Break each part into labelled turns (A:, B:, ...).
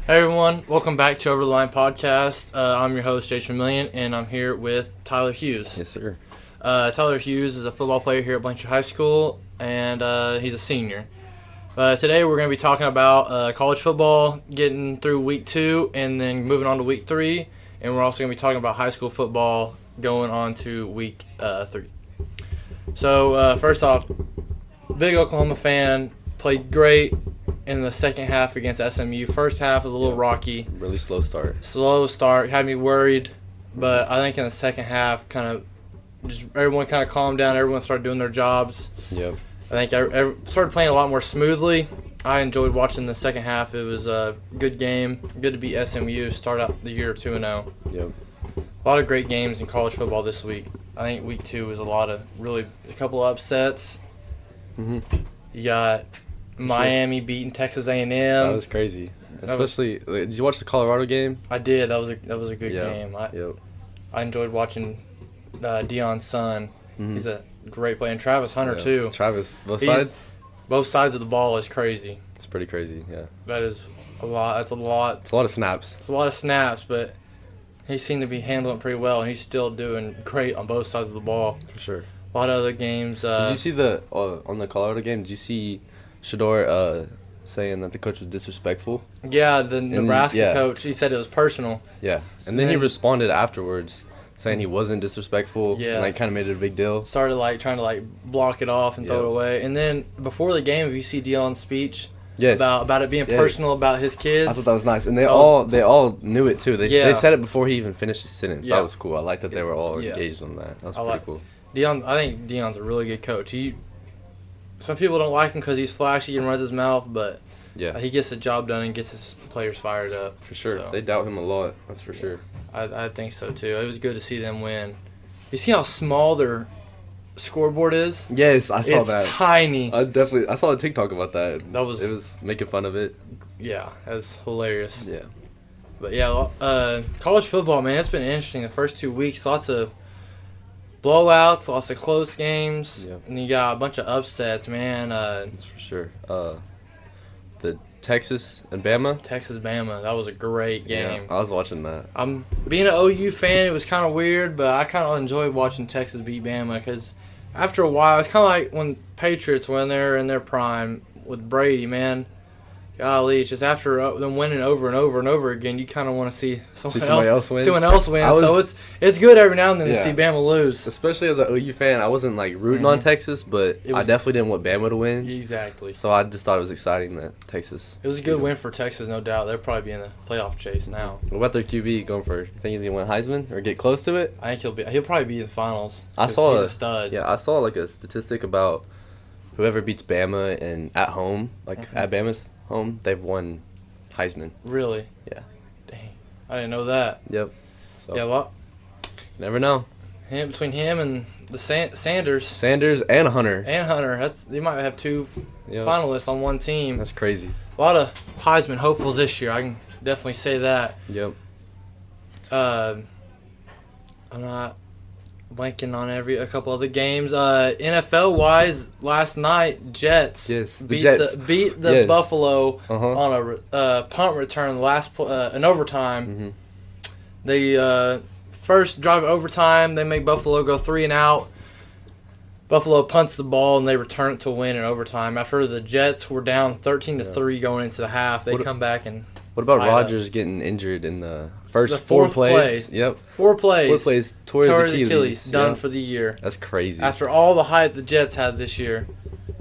A: Hey everyone, welcome back to Over the Line Podcast. I'm your host, Jason Million, and I'm here with Tyler Hughes.
B: Yes, sir.
A: Tyler Hughes is a football player here at Blanchard High School, and he's a senior. Today we're going to be talking about college football, getting through week 2, and then moving on to week 3, and we're also going to be talking about high school football going on to week 3. So first off, big Oklahoma fan, played great in the second half against SMU. First half was a little rocky.
B: Really slow start.
A: Slow start. Had me worried. But I think in the second half, everyone kind of calmed down. Everyone started doing their jobs.
B: Yep.
A: I think I started playing a lot more smoothly. I enjoyed watching the second half. It was a good game. Good to beat SMU. Start out the year 2-0.
B: Yep.
A: A lot of great games in college football this week. I think week 2 was a couple upsets.
B: Mm-hmm.
A: You got Miami beating Texas A&M.
B: That was crazy. Especially, did you watch the Colorado game?
A: I did. That was a good game. I enjoyed watching Deion's son.
B: Mm-hmm.
A: He's a great player. And Travis Hunter, too.
B: Travis, both sides?
A: Both sides of the ball is crazy.
B: It's pretty crazy, yeah.
A: That is a lot. That's a lot.
B: It's a lot of snaps.
A: It's a lot of snaps, but he seemed to be handling it pretty well, and he's still doing great on both sides of the ball.
B: For sure.
A: A lot of other games.
B: Did you see on the Colorado game, did you see Shador saying that the coach was disrespectful?
A: Yeah, the Nebraska coach, he said it was personal.
B: Yeah, and then he responded afterwards saying he wasn't disrespectful.
A: Yeah.
B: And kind of made it a big deal.
A: Started trying to block it off and throw it away. And then before the game, if you see Deion's speech about it being personal about his kids.
B: I thought that was nice. And they all knew it too. They said it before he even finished his sentence.
A: Yeah.
B: That was cool. I like that they were all engaged on that. That was pretty cool.
A: I think Deion's a really good coach. Some people don't like him because he's flashy and runs his mouth, but he gets the job done and gets his players fired up.
B: For sure.
A: So,
B: they doubt him a lot. That's for sure.
A: I think so, too. It was good to see them win. You see how small their scoreboard is?
B: Yes, I saw that.
A: It's tiny.
B: I saw a TikTok about that.
A: It
B: was making fun of it.
A: Yeah, that's hilarious.
B: Yeah.
A: But, college football, man, it's been interesting the first 2 weeks. Lots of blowouts, lots of close games, and you got a bunch of upsets, man.
B: That's for sure. The Texas and Bama.
A: Texas-Bama, that was a great game.
B: Yeah, I was watching that.
A: I'm being an OU fan. It was kind of weird, but I kind of enjoyed watching Texas beat Bama because after a while, it's kind of like when Patriots when they're in their prime with Brady, man. Golly, it's just after them winning over and over and over again, you kind of want to see
B: somebody else win.
A: So it's good every now and then to see Bama lose.
B: Especially as an OU fan, I wasn't rooting on Texas, but I definitely didn't want Bama to win.
A: Exactly.
B: So I just thought it was exciting that Texas.
A: It was a good win for Texas, no doubt. They'll probably be in the playoff chase now.
B: What about their QB going for? Think he's gonna win Heisman or get close to it?
A: I think he'll probably be in the finals. He's a stud.
B: Yeah, I saw a statistic about whoever beats Bama and at home, at Bama's home, they've won Heisman.
A: Really?
B: Yeah.
A: Dang. I didn't know that.
B: Yep. So
A: never
B: know.
A: Between him and the Sanders.
B: Sanders and Hunter.
A: They might have 2 finalists on one team.
B: That's crazy.
A: A lot of Heisman hopefuls this year. I can definitely say that.
B: Yep.
A: I'm not blanking on a couple other games. NFL wise, last night Jets beat the Buffalo on a punt return in overtime.
B: Mm-hmm.
A: They first drive overtime, they make Buffalo go 3 and out. Buffalo punts the ball and they return it to win in overtime. After the Jets were down 13-3 going into the half, they come back and.
B: What about Rodgers getting injured in the first 4 plays? Yep.
A: 4 plays.
B: 4 plays. Tore his Achilles.
A: Done for the year.
B: That's crazy.
A: After all the hype the Jets had this year.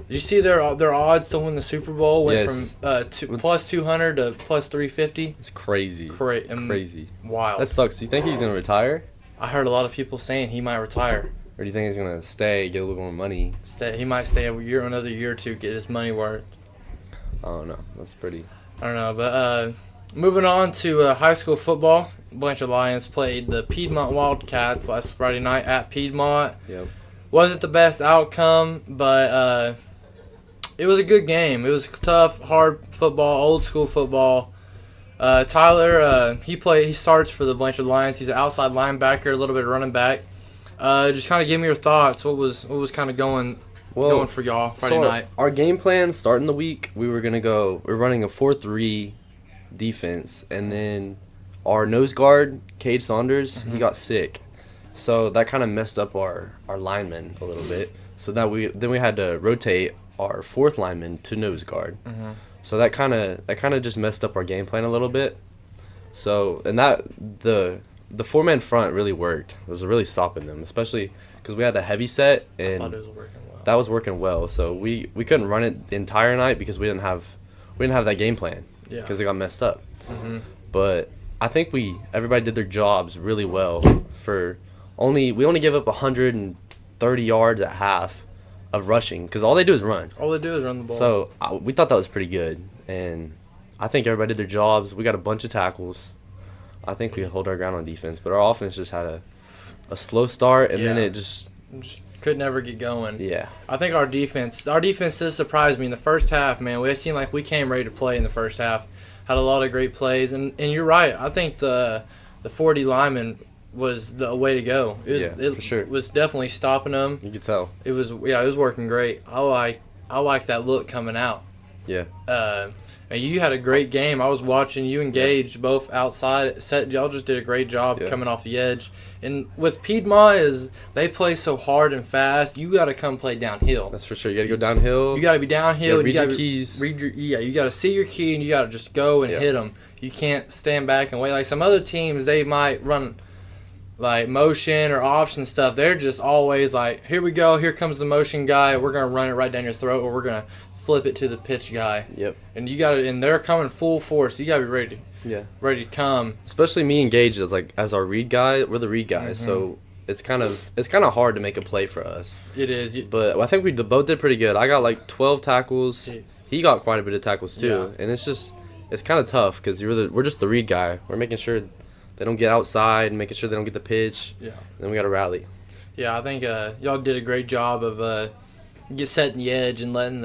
A: Did you see their odds to win the Super Bowl went from plus 200 to plus 350?
B: It's crazy. Crazy.
A: Wild.
B: That sucks. Do you think he's going to retire?
A: I heard a lot of people saying he might retire.
B: Or do you think he's going to stay, get a little more money?
A: He might stay another year or two, get his money worth.
B: I don't know. That's pretty.
A: I don't know, but moving on to high school football, Blanchard Lions played the Piedmont Wildcats last Friday night at Piedmont.
B: Yep.
A: Wasn't the best outcome, but it was a good game. It was tough, hard football, old school football. Tyler, he starts for the Blanchard Lions. He's an outside linebacker, a little bit of running back. Just kind of give me your thoughts. What was kind of going for y'all Friday night?
B: Our game plan starting the week, we're running a 4-3 defense, and then our nose guard, Cade Saunders, he got sick. So that kind of messed up our linemen a little bit. So that we had to rotate our fourth lineman to nose guard. So that kind of just messed up our game plan a little bit. So and that the 4-man front really worked. It was really stopping them, especially because we had a heavy set and
A: I thought it was working well.
B: that was working well. So we couldn't run it the entire night because we didn't have that game plan because it got messed up. But I think everybody did their jobs really well. We only gave up 130 yards at half of rushing because all they do is run.
A: All they do is run the ball.
B: So we thought that was pretty good, and I think everybody did their jobs. We got a bunch of tackles. I think we hold our ground on defense, but our offense just had a slow start, and then it just
A: could never get going.
B: Yeah.
A: I think our defense does surprise me in the first half, man. We seemed like we came ready to play in the first half. Had a lot of great plays, and you're right. I think the 40 lineman was the way to go.
B: For sure.
A: It was definitely stopping them.
B: You could tell.
A: It was working great. I like that look coming out.
B: Yeah.
A: And you had a great game. I was watching you engage both outside. Y'all just did a great job coming off the edge. And with Piedmont, they play so hard and fast. You got to come play downhill.
B: That's for sure. You got to go downhill.
A: You got to be downhill.
B: Read your keys.
A: You got to see your key, and you got to just go and hit them. You can't stand back and wait. Like some other teams, they might run like motion or option stuff. They're just always like, here we go. Here comes the motion guy. We're gonna run it right down your throat, or we're gonna flip it to the pitch guy.
B: Yep.
A: And you got to, and they're coming full force. You got to be ready. Ready to come.
B: Especially me and Gage as our read guy. We're the read guys, so it's kind of hard to make a play for us.
A: It is.
B: But I think we both did pretty good. I got like 12 tackles. He got quite a bit of tackles too, and it's kind of tough because we're just the read guy. We're making sure they don't get outside, and making sure they don't get the pitch. Yeah. And then we got to rally.
A: Yeah, I think y'all did a great job of setting the edge and letting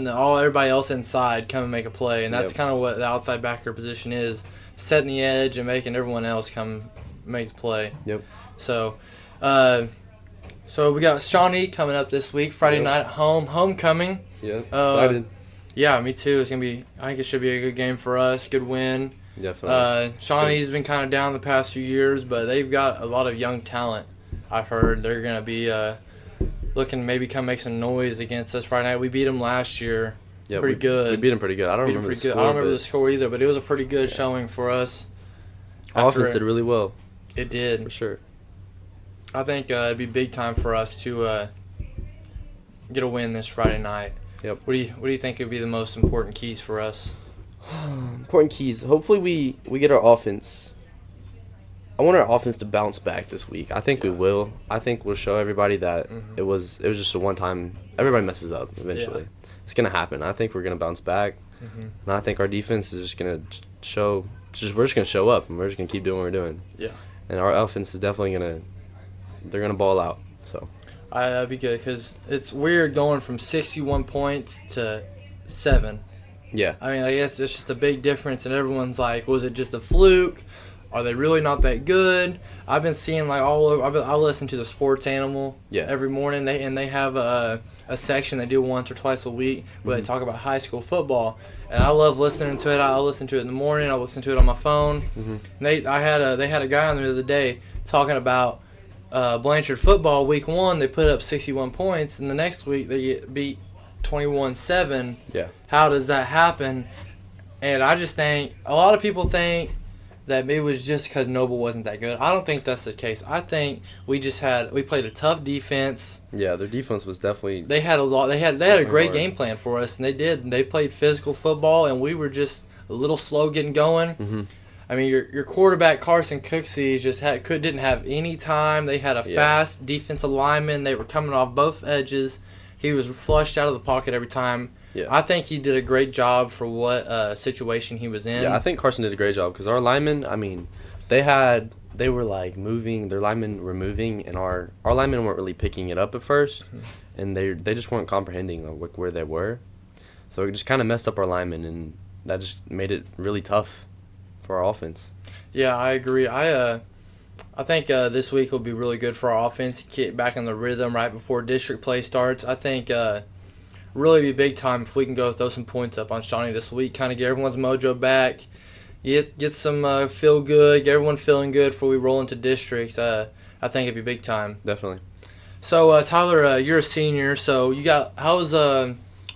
A: everybody else inside come and make a play, and that's kind of what the outside backer position is: setting the edge and making everyone else come make the play.
B: Yep.
A: So, we got Shawnee coming up this week, Friday night at home, homecoming.
B: Yeah. Excited.
A: Yeah, me too. I think it should be a good game for us. Good win.
B: Definitely.
A: Shawnee's been kind of down the past few years, but they've got a lot of young talent. I've heard they're going to be looking to maybe come make some noise against us Friday night. We beat them last year. Yeah, pretty good.
B: We beat them pretty good. I don't remember the score.
A: I don't remember the score either, but it was a pretty good showing for us.
B: Our offense did really well.
A: It did.
B: For sure.
A: I think it'd be big time for us to get a win this Friday night.
B: Yep.
A: What do you think would be the most important keys for us?
B: Important keys. Hopefully we get our offense. I want our offense to bounce back this week. I think we will. I think we'll show everybody that it was just a one time. Everybody messes up eventually. Yeah. It's gonna happen. I think we're gonna bounce back, and I think our defense is just gonna show. We're just gonna show up, and we're just gonna keep doing what we're doing.
A: Yeah.
B: And our offense is definitely they're gonna ball out. So.
A: That'd be good because it's weird going from 61 points to 7.
B: Yeah.
A: I mean, I guess it's just a big difference, and everyone's like, was it just a fluke? Are they really not that good? I've been seeing like all over. I listen to the Sports Animal every morning. They have a section they do once or twice a week where they talk about high school football, and I love listening to it. I listen to it in the morning. I listen to it on my phone. They had a guy on there the other day talking about Blanchard football. Week 1 they put up 61 points, and the next week they get beat 21-7.
B: Yeah.
A: How does that happen? And I just think a lot of people think that it was just because Noble wasn't that good. I don't think that's the case. I think we played a tough defense.
B: Yeah, their defense was definitely.
A: They had a great game plan for us, and they did. They played physical football, and we were just a little slow getting going. I mean, your quarterback Carson Cooksey didn't have any time. They had a fast defensive lineman. They were coming off both edges. He was flushed out of the pocket every time. Yeah. I think he did a great job for what situation he was in.
B: Yeah, I think Carson did a great job because our linemen, I mean, they were like moving, their linemen were moving, and our linemen weren't really picking it up at first, and they just weren't comprehending like where they were. So it just kind of messed up our linemen, and that just made it really tough for our offense.
A: Yeah, I agree. I think this week will be really good for our offense. Get back in the rhythm right before district play starts. I think really be big time if we can go throw some points up on Shawnee this week, kind of get everyone's mojo back, get some feel good, get everyone feeling good before we roll into district. I think it'd be big time.
B: Definitely.
A: So Tyler, you're a senior, so how's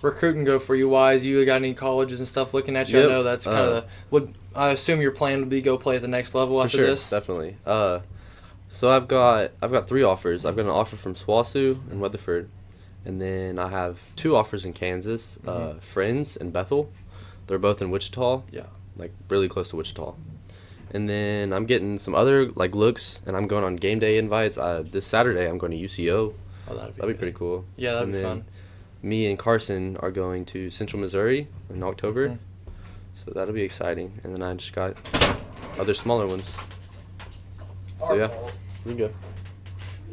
A: recruiting go for you? Wise, you got any colleges and stuff looking at you?
B: Yep.
A: I know that's kind of what I assume your plan would be, go play at the next level
B: For
A: after
B: sure,
A: this.
B: definitely. So I've got 3 offers. I've got an offer from SWOSU and Weatherford, and then I have 2 offers in Kansas, Friends and Bethel. They're both in Wichita.
A: Yeah.
B: Like really close to Wichita. And then I'm getting some other like looks, and I'm going on game day invites. This Saturday I'm going to UCO.
A: Oh,
B: that'd be pretty cool.
A: Yeah, that'd
B: and
A: be
B: then
A: fun.
B: Me and Carson are going to Central Missouri in October.
A: Mhm.
B: So that'll be exciting. And then I just got other smaller ones. So yeah, you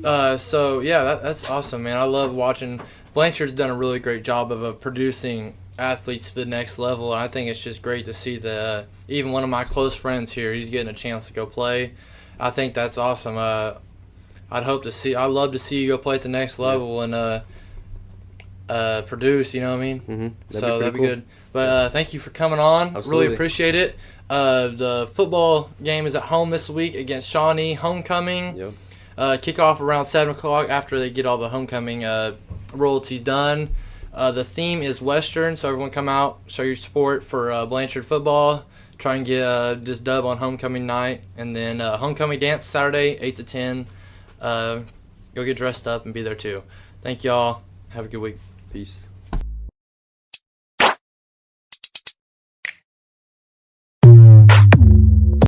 B: go.
A: So yeah, that's awesome, man. I love watching. Blanchard's done a really great job of producing athletes to the next level, and I think it's just great to see that even one of my close friends here, he's getting a chance to go play. I think that's awesome. I'd love to see you go play at the next level and produce. You know what I mean?
B: Mm-hmm.
A: That'd be good. But thank you for coming on.
B: Absolutely.
A: Really appreciate it. The football game is at home this week against Shawnee. Homecoming.
B: Yep.
A: Kickoff around 7 o'clock after they get all the homecoming royalties done. The theme is Western, so everyone come out, show your support for Blanchard football. Try and get this dub on homecoming night. And then homecoming dance Saturday, 8 to 10. Go get dressed up and be there too. Thank y'all. Have a good week.
B: Peace.